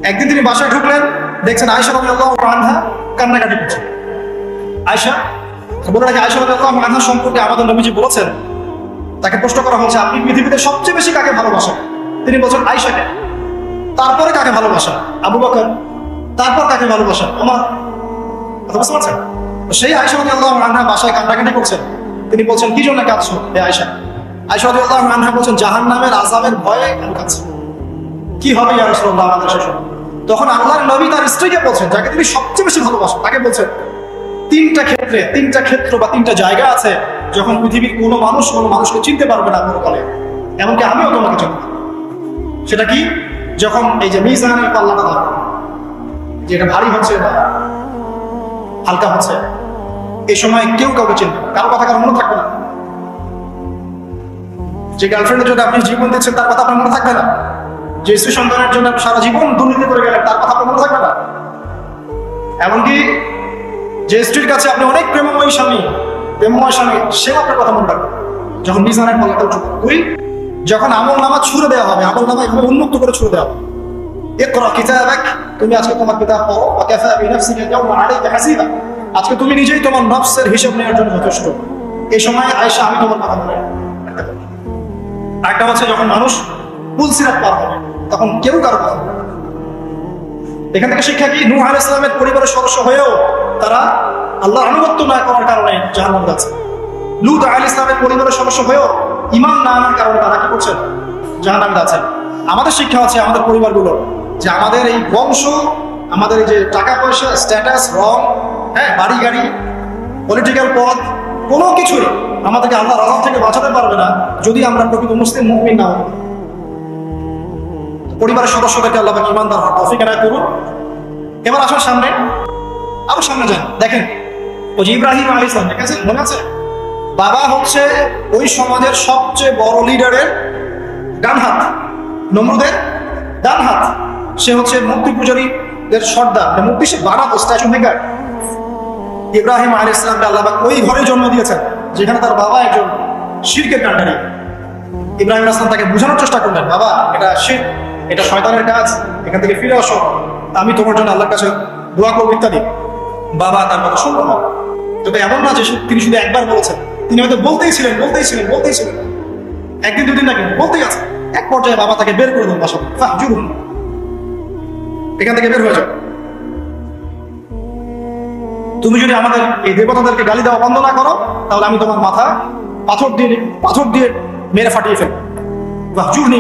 একদিন তিনি বাসায় ঢুকলেন, দেখছেন আয়েশা রাদিয়াল্লাহু আনহা কান্নাকাটি করছে। আয়েশা বলে রাখি, আয়েশা রাদিয়াল্লাহু আনহা সম্পর্কে আমাদের নবীজি বলেছেন, তাকে প্রশ্ন করা হচ্ছে, আপনি পৃথিবীতে সবচেয়ে বেশি কাকে ভালোবাসেন? তিনি বলছেন আয়েশাকে। তারপরে কাকে ভালোবাসেন? আবু বকর। তারপর কাকে ভালোবাসেন? ওমর। কথা বুঝতে পারছেন? সেই আয়েশা রাদিয়াল্লাহু আনহা বাসায় কান্নাকাটি করছেন। তিনি বলছেন, কি জন্য কাঁদছো হে আয়েশা? আয়েশা রাদিয়াল্লাহু আনহা বলছেন, জাহান্নামের আযাবের ভয়ে আমি কাঁদছি। কি হবে ইয়া রাসূলুল্লাহ আমাদের শেষ? তখন আল্লাহর নবী তার স্ত্রীকে বলছেন, যাকে তিনি সবচেয়ে বেশি ভালোবাসেন, তাকে বলছেন, তিনটা ক্ষেত্র বা তিনটা জায়গা আছে যখন পৃথিবীর কোনো মানুষকে চিনতে পারবে না পরকালে, এমনকি আমিও তোমাকে চিনব। সেটা কি? যখন এই যে মিজানের পাল্লাটা ধরো, যেটা ভারী হচ্ছে না হালকা হচ্ছে, এই সময় কেউ কাউকে চিনবে না, কারো কথা কারো মনে থাকবে না। যে গার্লফ্রেন্ডের জন্য আপনি জীবন দিচ্ছেন, তার কথা আপনার মনে থাকবে না। যে স্ত্রী সন্তানের জন্য সারা জীবন দুর্নীতি করে গেলেন, তার কথা আপনার মনে থাকবে না। এমনকি যে স্ত্রীর কাছে আপনি অনেক প্রেমময় স্বামী, সেও আপনার কথা মনে রাখবে যখন মিজানের পাল্লাটা উঠবে। দুই, যখন আমল নামা ছুড়ে দেওয়া হবে, আমল নামা এভাবে উন্মুক্ত করে ছুড়ে দেওয়া হবে, ইকরা কিতাবাক, তুমি আজকে তোমার কিতাব পড়ো, ওয়া কাফা বিনাফসিকা আল-ইয়াওমা আলাইকা হাসিবা, আজকে তুমি নিজেই তোমার নফসের হিসাব নেওয়ার জন্য যথেষ্ট। এই সময় আয়েশা আমি তোমার কথা মনে রাখতে পারি। আরেকটা হচ্ছে যখন মানুষ পুল সিরাত পার হবে, তখন কেউ কারো কথা বলবে না। এখান থেকে শিক্ষা কি? নূহ আলাইহিস সালামের পরিবারের সদস্য হয়েও তারা আল্লাহর আনুগত্য না করার কারণে জাহান্নামে যাচ্ছে। লূত আলাইহিস সালামের পরিবারের সদস্য হয়েও ঈমান না আনার কারণে তারা কি করছেন? জাহান্নামে যাচ্ছে। আমাদের শিক্ষা আছে আমাদের পরিবারগুলোর, যে আমাদের এই বংশ, আমাদের এই যে টাকা পয়সা, স্ট্যাটাস, রং, হ্যাঁ, বাড়ি গাড়ি, পলিটিক্যাল পদ, কোনো কিছুই আমাদেরকে আল্লাহর আযাব থেকে বাঁচাতে পারবে না যদি আমরা প্রকৃত মুসলিম মুমিন না হই। পরিবারের সদস্যদেরকে আল্লাহ পাক ঈমানদার হওয়ার তৌফিক এনায়েত করুন। এবার আসুন সামনে, আরো সামনে যান। দেখেন ওই যে ইব্রাহিম আলাইহিস সালাম, দেখেছেন, মনে আছে? বাবা হচ্ছে ওই সমাজের সবচেয়ে বড় লিডারের ডান হাত, নমরুদের ডান হাত। সে হচ্ছে মূর্তি পূজারীদের সর্দার, মূর্তি সে বানাতো, স্ট্যাচু মেকার। ইব্রাহিম আলাইহিস সালামকে আল্লাহ পাক ওই ঘরে জন্ম দিয়েছেন যেখানে তার বাবা একজন শিরকের কাণ্ডারী। ইব্রাহিম আলাইহিস সালাম তাকে বোঝানোর চেষ্টা করলেন, বাবা এটা শিরক, এটা শয়তানের কাজ, এখান থেকে ফিরে আসো, আমি তোমার জন্য আল্লাহর কাছে দোয়া করবো ইত্যাদি। বাবা তার কথা শুনল না। তবে এমন না যে তিনি শুধু একবার বলেছেন, তিনি হয়তো বলতেই ছিলেন। একদিন দুদিন না, কিন্তু বলতেই আছে। এক পর্যায়ে বাবা তাকে বের করে দেন বাসা থেকে, ফাহজুরহুম, এখান থেকে বের হয়ে যাও। তুমি যদি আমাদের এই দেবতাদেরকে গালি দেওয়া বন্ধ না করো, তাহলে আমি তোমার মাথা পাথর দিয়ে মেরে ফাটিয়ে ফেলবো। ওয়াহজুরনি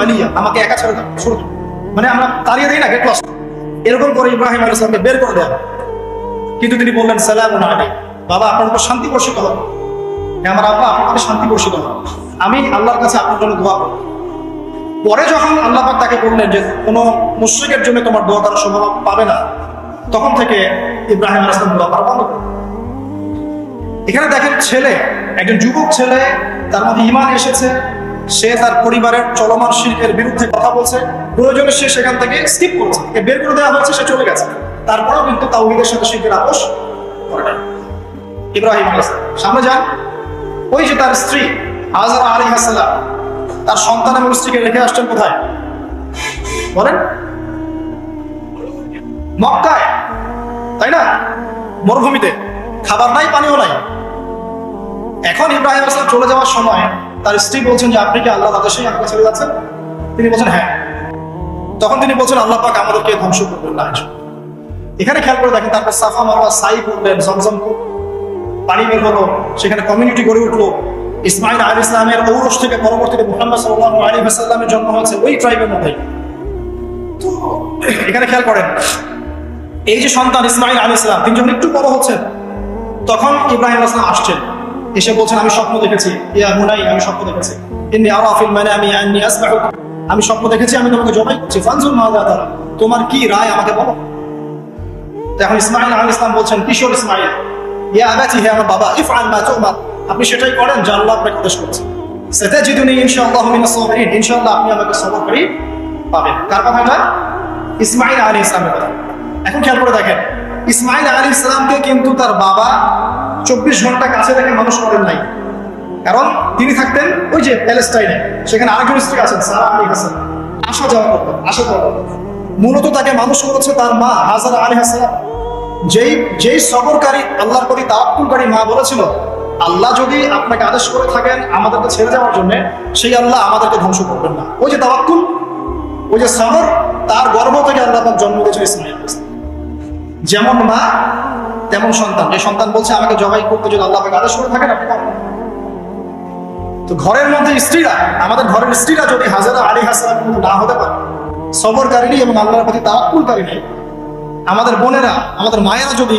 মালিয়া, আমাকে একা ছেড়ে দাও, মানে আমরা তাড়িয়ে দিই না, গেট লস। এরকম করে ইব্রাহিম আলাইহিস সালামকে বের করে দেওয়া। কিন্তু তিনি বললেন, সালামুন আলাইকুম, বাবা আপনার উপর শান্তি বর্ষিত হবে। আমার আব্বা আপনার উপর শান্তি বর্ষিত হবে। আমি আল্লাহর কাছে আপনার জন্য দোয়া করব। পরে যখন আল্লাহ পাক তাকে বললেন যে কোনো মুশরিকের জন্য তোমার দোয়া করার সম্ভাবনা পাবে না, তখন থেকে ইব্রাহিম আলাইহিস সালাম দোয়া করা বন্ধ করলেন। এখানে দেখেন ছেলে, একজন যুবক ছেলে, তার মধ্যে ঈমান এসেছে, সে তার পরিবারের চলমান শিরকের বিরুদ্ধে কথা বলছে, প্রয়োজনে সে সেখান থেকে স্কিপ করছে, বের করে দেওয়া হচ্ছে, সে চলে গেছে, তারপরেও কিন্তু তাওহীদের সাথে শিরকের আপোষ করে না। ইব্রাহিম আলাইহিস সালাম সামনে যান, ওই যে তার স্ত্রী হাজারা আলাইহিস সালাম তার সন্তান এবং স্ত্রীকে রেখে আসছেন কোথায় বলেন? মক্কায়, তাই না? মরুভূমিতে, খাবার নাই, পানিও নাই। এখন ইব্রাহিম আলাইহিস সালাম চলে যাওয়ার সময় তার স্ত্রী বলছেন যে আপনি কি আল্লাহর আদেশেই আমাকে ছেড়ে যাচ্ছেন? তিনি বলছেন হ্যাঁ। তখন তিনি বলছেন আল্লাহ পাক আমাদেরকে ধ্বংস করবেন না। এখানে খেয়াল করে দেখেন, তারপর সাফা মারওয়া সাই করলেন, জমজম পানি বের হলো, সেখানে কমিউনিটি গড়ে উঠলো। ইসমাঈল আলাইহিস সালামের ঔরস থেকে পরবর্তীতে মুহাম্মদ সাল্লাল্লাহু আলাইহি ওয়াসাল্লামের জন্ম হয়েছে ওই ট্রাইবের মধ্যে। তো এখানে খেয়াল করেন, এই যে সন্তান ইসমাঈল আলাইহিস সালাম, তিনি যখন একটু বড় হচ্ছেন, তখন ইব্রাহিম আলাইহিস সালাম আসছেন, এসে বলছেন আমি স্বপ্ন দেখেছি, ইয়া বুনাই, আমি স্বপ্ন দেখেছি, ইন্নী আরা ফিল মানামি আন্নী আসবাহুক, আমি স্বপ্ন দেখেছি আমি তোমাকে জবাই করছি, ফানজুর মাযা তারা, তোমার কি রায় আমাকে বলো। এখন ইসমাঈল আলাইহিস সালাম বলছেন, কিশোর ইসমাঈল, ইয়া আবাতি, হে আমার বাবা, ইফআল মা তুমার, আপনি সেটাই করেন যা আল্লাহ আপনাকে আদেশ করেছেন। সাতাজিদুনি ইনশাআল্লাহু মিনাস সাবিরিন, ইনশাআল্লাহ আপনি আমাকে সবরকারী পাবেন। কার কথা এটা? ইসমাঈল আলাইহিস সালামের কথা। এখন খেয়াল করে দেখেন, ইসমাঈল আলাইহিস সালামকে কিন্তু তার বাবা 24 ঘন্টা কাছে রেখে মানুষ করেন নাই, কারণ তিনি থাকতেন ওই যে প্যালেস্টাইনে, সেখানে আরেকজন স্ত্রী আছেন সারা আলাইহিস সালাম, আসা যাওয়া করতেন, আসা যাওয়া করতেন। মূলত তাকে মানুষ করেছে তার মা হাজারা আলাইহিস সালাম, যেই সবরকারী, আল্লাহর প্রতি তাওয়াক্কুলকারী মা বলেছিল আল্লাহ যদি আপনাকে আদেশ করে থাকেন আমাদেরকে ছেড়ে যাওয়ার জন্য, সেই আল্লাহ আমাদেরকে ধ্বংস করবেন না। ওই যে তাওয়াক্কুল, ওই যে সবর, তার গর্ভ থেকে আল্লাহ তার জন্ম দিয়েছেন ইসমাঈল। যেমন মা তেমন সন্তান, এই সন্তান বলছে আমাকে জবাই করতে যদি আল্লাহ আপনাকে আদেশ করে থাকেন আপনি পারবেন। তো ঘরের মধ্যে স্ত্রীরা, আমাদের ঘরের স্ত্রীরা যদি হাজারা আলাইহিস সালামের মতো না হতে পারে, সবরকারিনী এবং আল্লাহর প্রতি তাওয়াক্কুলকারিনী, আমাদের বোনেরা, আমাদের মায়েরা যদি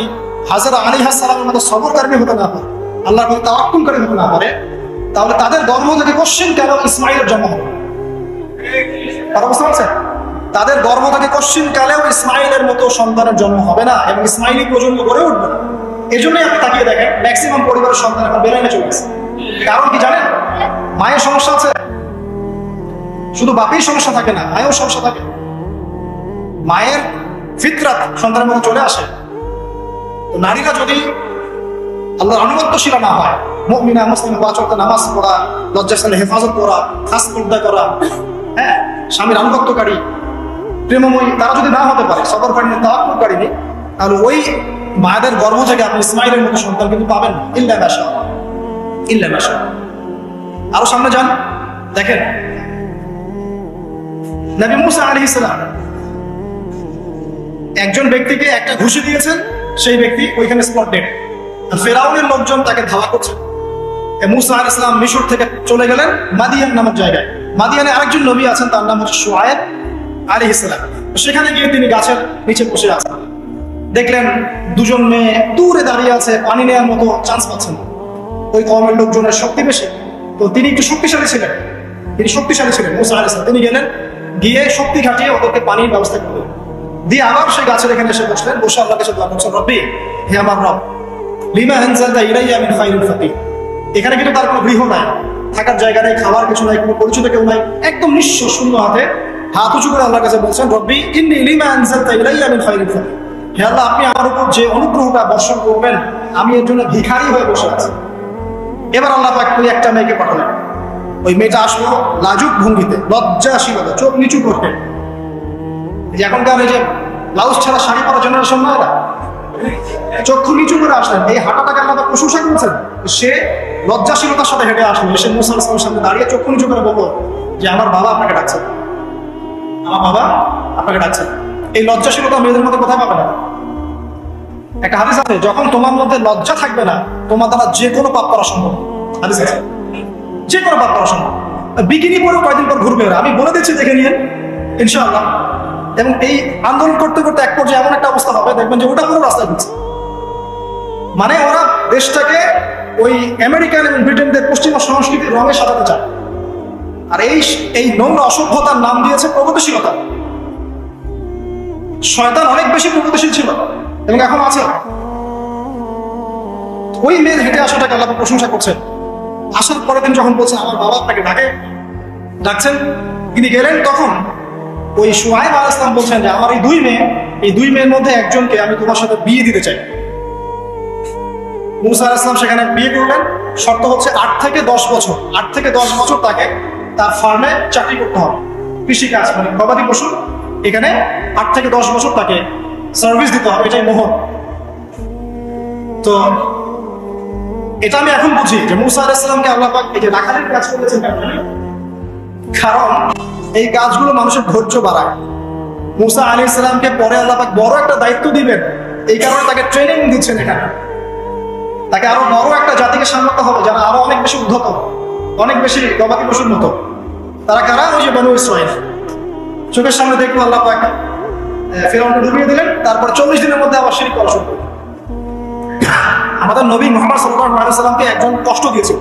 হাজারা আলাইহিস সালামের মতো সবরকারিনী হতে না পারে, আল্লাহর প্রতি তাওয়াক্কুলকারী হতে না পারে, তাহলে তাদের গর্ভ থেকে কোশ্চিন কেন ইসমাঈলের জন্ম হবে? কথা বুঝতে পারছেন? তাদের গর্ভ থেকে কোশ্চিন কালেও ইসমাঈলের মতো সন্তানের জন্ম হবে না এবং ইসমাঈলী প্রজন্ম গড়ে উঠবে না। এই জন্যই আপনি তাকিয়ে দেখেন ম্যাক্সিমাম পরিবারের সন্তান এখন বেলাইনে চলে গেছে। কারণ কি জানেন? মায়ের সমস্যা আছে, শুধু বাপেই সমস্যা থাকে না, মায়েও সমস্যা থাকে। মায়ের ফিতরাত সন্তানের মধ্যে চলে আসে। তো নারীরা যদি আল্লাহর আনুগত্যশীল না হয়, মুমিনা মুসলিম, পাঁচ ওয়াক্ত নামাজ পড়া, লজ্জাস্থানে হেফাজত করা, খাস পর্দা করা, হ্যাঁ, স্বামীর আনুগত্যকারী, প্রেমময়ী, তারা যদি না হতে পারে, সবরকারিনী, তাওয়াক্কুলকারিনী, তাহলে ওই মায়েদের গর্ভ থেকে আপনি ইসমাঈলের মতো সন্তান কিন্তু পাবেন না, ইল্লা মাশাআল্লাহ, ইল্লা মাশাআল্লাহ। আরো সামনে যান, দেখেন নবী মুসা আলাইহিস সালাম একজন ব্যক্তিকে একটা ঘুষি দিয়েছেন, সেই ব্যক্তি ওইখানে স্পট ডেড। ফেরাউনের লোকজন তাকে ধাওয়া করছে। মুসা আলাইহিস সালাম মিশর থেকে চলে গেলেন মাদিয়ান নামক জায়গায়। মাদিয়ানে আরেকজন নবী আছেন, তার নাম হচ্ছে শুআয়ব আলাইহিস সালাম। সেখানে গিয়ে তিনি গাছের নিচে বসে আছেন, দেখলেন দুজন মেয়ে দূরে দাঁড়িয়ে আছে, পানি নেওয়ার মতো চান্স পাচ্ছেন। ওই কওমের লোকজনের শক্তি বেশি, তো তিনি একটু শক্তিশালী ছিলেন, মুসা আলাইহিস সালাম। তিনি গেলেন, গিয়ে শক্তি ঘাটিয়ে ওদেরকে পানির ব্যবস্থা করলেন, দিয়ে আবার সেই গাছের এখানে এসে বসলেন, বসে আল্লাহর কাছে দোয়া করছেন, রব্বি, হে আমার রব, লিমা আনজালতা ইলাইয়া মিন খায়রিন ফাকির। এখানে কিন্তু তার কোনো গৃহ নাই, থাকার জায়গা নেই, খাবার কিছু নাই, কোনো পরিচিত কেউ নাই, একদম নিঃস্ব শূন্য হাতে হাত উঁচু করে আল্লাহর কাছে বলছেন, রব্বি ইন্নী লিমা আনজালতা ইলাইয়া মিন খায়রিন ফাকির। হে আল্লাহ, আপনি আমার উপর যে অনুগ্রহটা বর্ষণ করবেন, আমি এর জন্য ভিখারি হয়ে বসে আছি। এবার আল্লাহ পাক ওই একটা মেয়েকে পাঠালেন। ওই মেয়েটা আসলো লাজুক ভঙ্গিতে, লজ্জাশীলতা, চোখ নিচু করতে। এখনকার এই যে ব্লাউজ ছাড়া শাড়ি পরা জেনারেশন না, এরা চক্ষু নিচু করে আসলেন। এই হাঁটাটাকে আল্লাহ প্রশংসা করেছেন। সে লজ্জাশীলতার সাথে হেঁটে আসলো, এসে মুসা আলাইহিস সালামের সামনে দাঁড়িয়ে চক্ষু নিচু করে বলল যে আমার বাবা আপনাকে ডাকছেন, আমার বাবা আপনাকে ডাকছেন। এই লজ্জাশীলতা মেয়েদের মধ্যে কোথায় পাবে না? একটা হাদিস আছে, যখন তোমার মধ্যে লজ্জা থাকবে না, তোমার দ্বারা যে কোনো পাপ করা সম্ভব। হাদিস আছে, যে কোনো পাপ করা সম্ভব। বিকিনি পরেও কয়েকদিন পর ঘুরবে ওরা, আমি বলে দিচ্ছি, দেখে নিন ইনশাআল্লাহ। এবং এই আন্দোলন করতে করতে এক পর্যায়ে এমন একটা অবস্থা হবে, দেখবেন যে ওটা পুরো রাস্তায় ঘুরছে। মানে ওরা দেশটাকে ওই আমেরিকান এবং ব্রিটেনদের পশ্চিমা সংস্কৃতির রঙে সাজাতে চায়। আর এই নোংরা অসভ্যতার নাম দিয়েছে প্রগতিশীলতা। শয়তান অনেক বেশি প্রগতিশীল ছিল এবং এখন আছে। ওই মেয়ের হেঁটে আসাটাকে আল্লাহ প্রশংসা করছেন। আসার পরের দিন যখন বলছেন আমার বাবা আপনাকে ডাকছেন, তিনি গেলেন, তখন ওই শুআয়ব আলাইহিস সালাম বলছেন যে আমার এই দুই মেয়ের মধ্যে একজনকে আমি তোমার সাথে বিয়ে দিতে চাই। মুসা আলাইহিস সালাম সেখানে বিয়ে করলেন। শর্ত হচ্ছে 8 থেকে 10 বছর তাকে তার ফার্মে চাকরি করতে হবে, কৃষিকাজ মানে গবাদি পশু, এখানে 8 থেকে 10 বছর তাকে সার্ভিস দিতে হবে, এটাই মোহর। তো এটা আমি এখন বুঝি যে মুসা আলাইহিস সালামকে আল্লাহ পাক এই যে রাখালের কাজ করেছেন, কারণ এই কাজগুলো মানুষের ধৈর্য বাড়ায়। মুসা আলাইহিস সালামকে পরে আল্লাহ পাক বড় একটা দায়িত্ব দিবেন, এই কারণে তাকে ট্রেনিং দিচ্ছেন এখানে। তাকে আরো বড় একটা জাতিকে সামলাতে হবে যারা আরো অনেক বেশি উদ্ধত, অনেক বেশি গবাদি পশুর মতো। তারা কারা? ওই যে বনু ইসরাঈল। চোখের সামনে দেখলো আল্লাহ পাক ফিরআউনকে ডুবিয়ে দিলেন, তারপর 40 দিনের মধ্যে আবার শিরক করা শুরু করলেন। আমাদের নবী মুহাম্মদ সাল্লাল্লাহু আলাইহি ওয়াসাল্লামকে একজন কষ্ট দিয়েছে।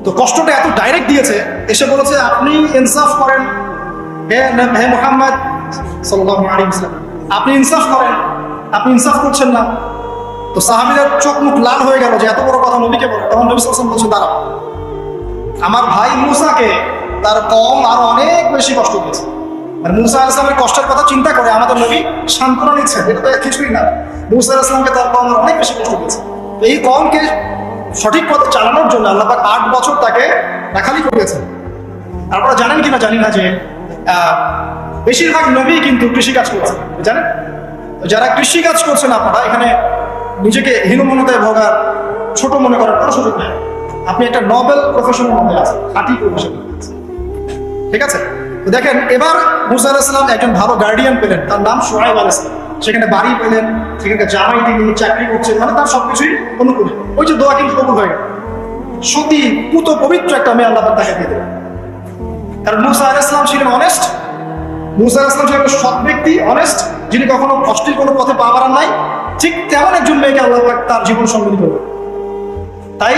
তো কষ্টটা এত ডাইরেক্ট দিয়েছে, এসে বলেছে আপনি ইনসাফ করেন হে মুহাম্মদ সাল্লাল্লাহু আলাইহি ওয়াসাল্লাম, আপনি ইনসাফ করেন, আপনি ইনসাফ করছেন না। তো সাহাবীদের চোখ মুখ লাল হয়ে গেল যে এত বড় কথা নবীকে বলে। তখন নবী সাল্লাল্লাহু আলাইহি ওয়াসাল্লাম বলছেন দাঁড়াও, আমার ভাই মুসাকে তার কওম আরো অনেক বেশি কষ্ট দিয়েছে। মানে মুসা আলাইহিস সালামের কষ্টের কথা চিন্তা করে আমাদের নবী সান্ত্বনা নিচ্ছেন, এটা তো কিছুই না। মুসা আলাইহিস সালামকে তার কওম অনেক বেশি কষ্ট দিয়েছে। তো এই কওমকে সঠিক পথে চালানোর জন্য আল্লাহ পাক 8 বছর তাকে রাখালি করিয়েছেন। আপনারা জানেন কিনা জানি না যে বেশিরভাগ নবী কিন্তু কৃষিকাজ করছেন, জানেন? যারা কৃষিকাজ করছেন আপনারা এখানে নিজেকে হীনমন্যতায় ভোগার, ছোট মনে করার কোনো সুযোগ নেই। আপনি একটা নোবেল প্রফেশনের মধ্যে আছেন, খাঁটি প্রফেশন, ঠিক আছে? তো দেখেন, এবার মুসা আলাইহিস সালাম একজন ভালো গার্ডিয়ান পেলেন, তার নাম শুআয়ব আলাইহিস সালাম। সেখানে বাড়ি পেলেন, সেখানে জামাই তিনি চাকরি করছেন, মানে তার সবকিছুই অনুকূল। ওই যে দোয়া কিন্তু কবুল হয়ে গেল। সতী পুত পবিত্র একটা মেয়ে আল্লাহ তাকে দিয়ে দিলেন। কারণ মুসা আলাইহিস সালাম ছিলেন অনেস্ট। মুসা আলাইহিস সালাম ছিলেন একটা সৎ ব্যক্তি, অনেস্ট, যিনি কখনো অশ্লীল কোনো পথে পা বাড়ান নাই। ঠিক তেমন একজন মেয়েকে আল্লাহ তার জীবন সঙ্গী করবে। তাই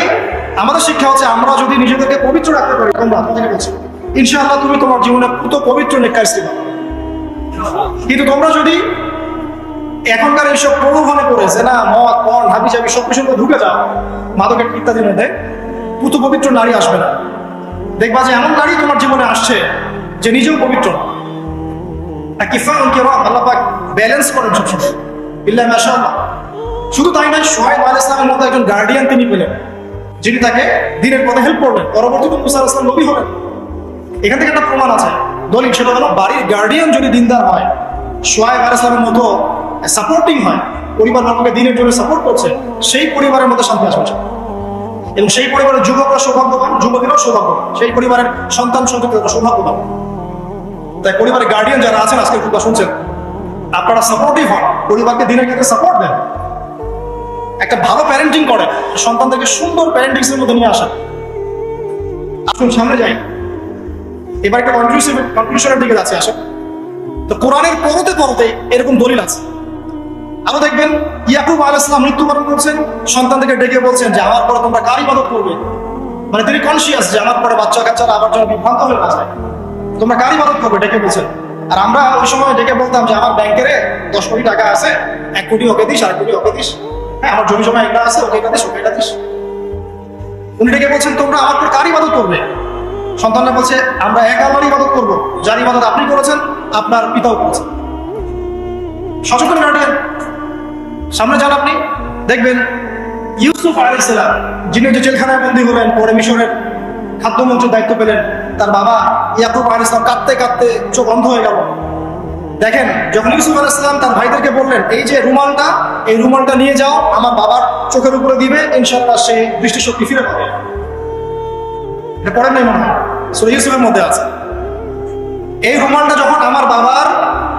আমাদের শিক্ষা হচ্ছে আমরা যদি নিজেদেরকে পবিত্র রাখতে পারি, তোমরা তোমাদেরকে বলছি ইনশাআল্লাহ তুমি তোমার জীবনে পুত পবিত্র নেককার স্ত্রী পাবে। কিন্তু তোমরা যদি এখনকার এইসব প্রলোভনে পড়ে না মদ পণ হাবি জাবি সব কিছুর মধ্যে ঢুকে যাও, মাদকের ইত্যাদির মধ্যে, পুত পবিত্র নারী আসবে না। দেখবা যে এমন নারী তোমার জীবনে আসছে যে নিজেও পবিত্র না। আল্লাহ পাক ব্যালেন্স করেন সবসময়, ইল্লা মাশাআল্লাহ। শুধু তাই নয়, শুআয়ব আলাইহিস সালামের মতো একজন গার্ডিয়ান তিনি পেলেন, যিনি তাকে দ্বীনের পথে হেল্প করবেন। পরবর্তীতে মুসা আলাইহিস সালাম নবী হলেন। এখান থেকে একটা প্রমাণ আছে, দলিল, সেটা হলো বাড়ির গার্ডিয়ান যদি দিনদার হয়, শুআয়ব আলাইহিস সালামের মতো সাপোর্টিং হয়, পরিবার বর্গকে দ্বীনের জন্য সাপোর্ট করছে, সেই পরিবারের মধ্যে শান্তি আসবে এবং সেই পরিবারের যুবকরা সৌভাগ্যবান, যুবতীরাও সৌভাগ্যবান, সেই পরিবারের সন্তান সন্ততিরা সৌভাগ্যবান। তাই পরিবারের গার্ডিয়ান যারা আছেন আজকে খুব শুনছেন, আপনারা সাপোর্টিভ হন, পরিবারকে দিনের ক্ষেত্রে সাপোর্ট দেন, একটা ভালো প্যারেন্টিং করে, সন্তানদেরকে সুন্দর প্যারেন্টিং এর মধ্যে নিয়ে আসেন। আসুন সামনে যাই, এবার একটা কনক্লুশনের দিকে যাচ্ছে। আসেন, তো কোরআনের পড়তে এরকম দলিল আছে। আরো দেখবেন ইয়াকুব আলাইহিস সালাম মৃত্যুবরণ করছেন, সন্তানদেরকে ডেকে বলছেন যে আমার পরে তোমরা কার ইবাদত করবে। মানে তিনি কনসিয়াস যে আমার পরে বাচ্চা কাচ্চারা আবার যেন বিভ্রান্ত হয়ে না যায়, তোমরা কার ইবাদত করবে ডেকে বলছেন। আর আমরা ওই সময় ডেকে বলতাম যে আমার ব্যাংকের 10 কোটি টাকা আছে, 1 কোটি ওকে দিস, 1 কোটি ওকে দিস, হ্যাঁ আমার জমি জমা এটা আছে, ওকে এটা দিস, ওকে এটা দিস। উনি ডেকে বলছেন তোমরা আমার পর কার ইবাদত করবে। সন্তানরা বলছে আমরা এক আল্লাহর ইবাদত করবো, যার ইবাদত আপনি করেছেন, আপনার পিতাও করেছেন। সচেতন গার্ডিয়ান। সামনে যান, আপনি দেখবেন ইউসুফ আলাইহিস সালাম, যিনি যে জেলখানায় বন্দী হলেন, পরে মিশরের খাদ্যমন্ত্রীর দায়িত্ব পেলেন, তার বাবা ইয়াকুব আলাইহিস সালাম কাঁদতে কাঁদতে চোখ অন্ধ হয়ে গেল। দেখেন, যখন ইউসুফ আলাইহিস সালাম তার ভাইদেরকে বললেন এই যে রুমালটা, এই রুমালটা নিয়ে যাও আমার বাবার চোখের উপরে দিবে, ইনশাআল্লাহ সে দৃষ্টিশক্তি ফিরে পাবে। এটা পড়েন নাই মনে হয়, সূরা ইউসুফের মধ্যে আছে। এই রুমালটা যখন আমার বাবার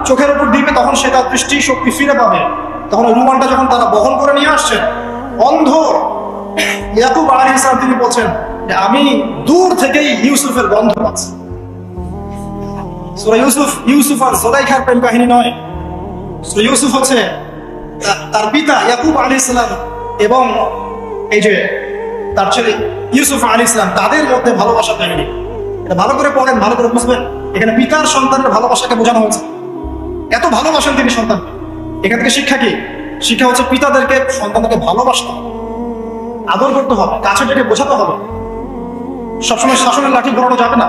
চোখের উপর দিবে তখন সে তার দৃষ্টিশক্তি ফিরে পাবে। তখন ওই রুমালটা যখন তারা বহন করে নিয়ে আসছে, অন্ধ ইয়াকুব আলাইহিস সালাম তিনি বলছেন যে আমি দূর থেকেই ইউসুফের গন্ধ পাচ্ছি। সূরা ইউসুফ আর জুলাইখার প্রেম কাহিনী নয়। সূরা ইউসুফ হচ্ছে তার পিতা ইয়াকুব আলাইহিস সালাম এবং এই যে তার ছেলে ইউসুফ আলাইহিস সালাম, তাদের মধ্যে ভালোবাসার কাহিনী। ভালো করে পড়েন, ভালো করে বুঝবেন। এখানে পিতার সন্তানের ভালোবাসাকে বোঝানো হয়েছে। এত ভালোবাসেন তিনি সন্তান। এখান থেকে শিক্ষা কি? শিক্ষা হচ্ছে পিতাদেরকে সন্তানকে ভালোবাসতে হবে, আদর করতে হবে, কাছে ডেকে বোঝাতে হবে। সবসময় শাসনের লাঠি ঘোরানো যাবে না।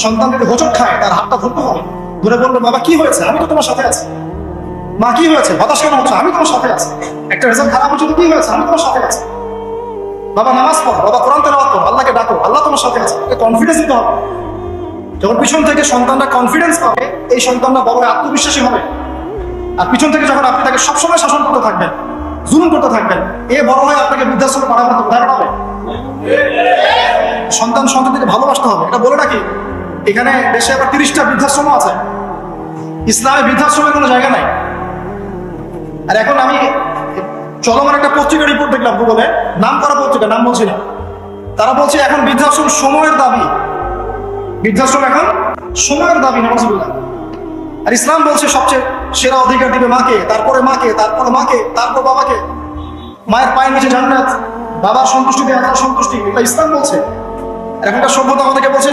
সন্তান যদি হোঁচট খায় তার হাতটা ধরতে হবে, ধরে বলবে বাবা কি হয়েছে, আমি তো তোমার সাথে আছি। মা কি হয়েছে, হতাশ কেন হচ্ছে, আমি তোমার সাথে আছি। একটা রেজাল্ট খারাপ হচ্ছে, কি হয়েছে, আমি তোমার সাথে আছি। বাবা নামাজ পড়ো, বাবা কোরআন তেলাওয়াত করো, আল্লাহকে ডাকো, আল্লাহ তোমার সাথে আছে। কনফিডেন্স দিতে হবে। যখন পিছন থেকে সন্তানরা কনফিডেন্স পাবে, এই সন্তানরা বড় আত্মবিশ্বাসী হবে। আর পিছন থেকে যখন আপনি তাকে সবসময় শাসন করতে থাকবেন, জুলুম করতে থাকবেন, এ বড় হয়ে আপনাকে বৃদ্ধাশ্রমে পাঠাবেন, তো কোথায় পাঠাবে? সন্তানকে ভালোবাসতে হবে। এটা বলে রাখি, এখানে দেশে আবার 30টা বৃদ্ধাশ্রম আছে। ইসলামে বৃদ্ধাশ্রমের কোনো জায়গা নাই। আর এখন আমি চলমান একটা পত্রিকা রিপোর্ট দেখলাম গুগলে, নাম করা পত্রিকা, নাম বলছি না। তারা বলছে এখন বৃদ্ধাশ্রম সময়ের দাবি। বৃদ্ধাশ্রম এখন সময়ের দাবি, নাউজুবিল্লাহ। আর ইসলাম বলছে সবচেয়ে সেরা অধিকার দিবে মাকে, তারপরে মাকে, তারপরে মাকে, তারপর বাবাকে। মায়ের পায়ের নিচে জান্নাত, বাবার সন্তুষ্টি দিয়ে আল্লাহর সন্তুষ্টি, এটা ইসলাম বলছে। এখনকার সভ্যতা আমাদেরকে বলছে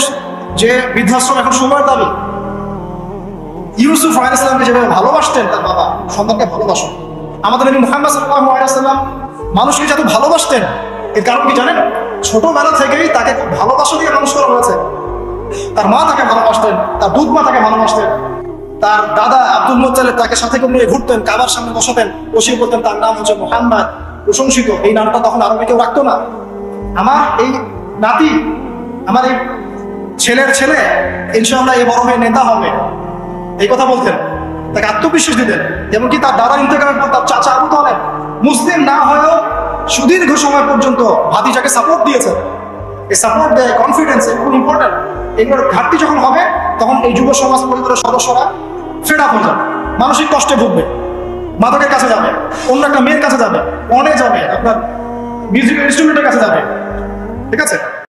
যে বৃদ্ধাশ্রম এখন সময়ের দাবি। ইউসুফ আলাইহিস সালামকে যেভাবে ভালোবাসতেন তার বাবা, সন্তানকে ভালোবাসেন। আমাদের নবী মুহাম্মদ সাল্লাল্লাহু আলাইহি ওয়াসাল্লাম মানুষকে যত ভালোবাসতেন, এর কারণ কি জানেন? ছোটবেলা থেকেই তাকে খুব ভালোবাসা দিয়ে মানুষ করা হয়েছে। তার মা তাকে ভালোবাসতেন, তার দুধ মা তাকে ভালোবাসতেন, তার দাদা আব্দুল মুত্তালিব তাকে সাথে করে নিয়ে ঘুরতেন, কাবার সামনে বসাতেন, বসিয়ে বলতেন তার নাম হচ্ছে মুহাম্মদ, প্রশংসিত। এই নামটা তখন আরবে কেউ রাখতো না। আমার এই নাতি, আমার এই ছেলের ছেলে ইনশাআল্লাহ এই বড় হয়ে নেতা হবে, এই কথা বলতেন। তাকে আত্মবিশ্বাস দিতেন। এমনকি তার দাদা ইন্তেকালের পর তার চাচা আবু তালেব মুসলিম না হয়েও সুদীর্ঘ সময় পর্যন্ত ভাতিজাকে সাপোর্ট দিয়েছেন। এই সাপোর্ট দেয়, কনফিডেন্স, খুব ইম্পর্টেন্ট। এগুলোর ঘাটতি যখন হবে তখন এই যুব সমাজ পরিবারের সদস্যরা ফেড আপ হয়ে যাবে, মানসিক কষ্টে ভুগবে, মাদকের কাছে যাবে, অন্য একটা মেয়ের কাছে যাবে, অনে যাবে, আপনার মিউজিক ইনস্ট্রুমেন্টের কাছে যাবে। ঠিক আছে?